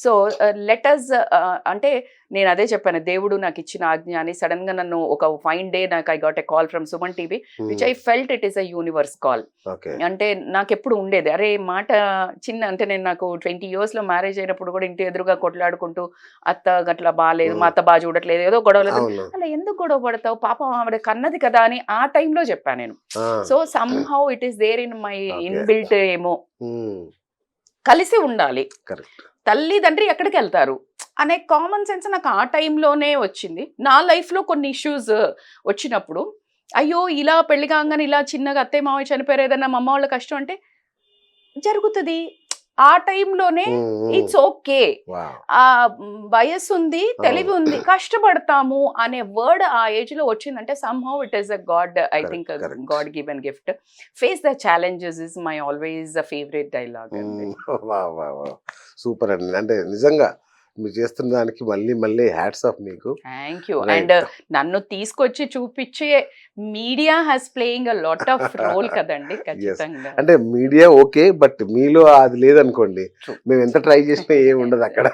So letters అంటే నేను అదే చెప్పాను, దేవుడు నాకు ఇచ్చిన ఆజ్ఞ అని. సడన్ గా నన్ను ఒక ఫైన్ డే నాకు I got a call from Suman TV which I felt it is a universe call. అంటే నాకు ఎప్పుడు ఉండేది అరే మాట చిన్న, అంటే నేను నాకు 20 years లో మ్యారేజ్ అయినప్పుడు కూడా ఇంటి ఎదురుగా కొట్లాడుకుంటూ అత్త గట్లా బాగాలేదు, మా అత్త బాగా చూడట్లేదు, ఏదో గొడవలేదు. అలా ఎందుకు గొడవ పడతావు, పాపం ఆవిడ కన్నది కదా అని ఆ టైంలో చెప్పాను నేను. So somehow it is there in my inbuilt ఏమో, కలిసి ఉండాలి, తల్లిదండ్రి ఎక్కడికి వెళ్తారు అనే కామన్ సెన్స్ నాకు ఆ టైంలోనే వచ్చింది. నా లైఫ్లో కొన్ని ఇష్యూస్ వచ్చినప్పుడు అయ్యో ఇలా పెళ్లి కాగానే ఇలా చిన్నగా అత్తయ్య మావయ్య చనిపోయారు, ఏదన్నా మా అమ్మ వాళ్ళ కష్టం అంటే జరుగుతుంది. ఆ టైంలోనే ఇట్స్ ఓకే, ఆ వయస్సు ఉంది, తెలివి ఉంది, కష్టపడతాము అనే వర్డ్ ఆ ఏజ్ లో వచ్చిందంటే somehow it is a god, I think god given gift. Face the challenges is my always favourite dialogue. Super అండి, అంటే నిజంగా మీరు చేస్తున్న దానికి మళ్ళీ మళ్ళీ హ్యాట్స్ ఆఫ్ మీకు. Thank you. అండ్ నన్ను తీసుకొచ్చి చూపించే media has playing a lot of role కదండి. ఖచ్చితంగా అంటే మీడియా ఓకే, బట్ మీలో అది లేదనుకోండి, మేము ఎంత ట్రై చేసినా ఏమి ఉండదు అక్కడ.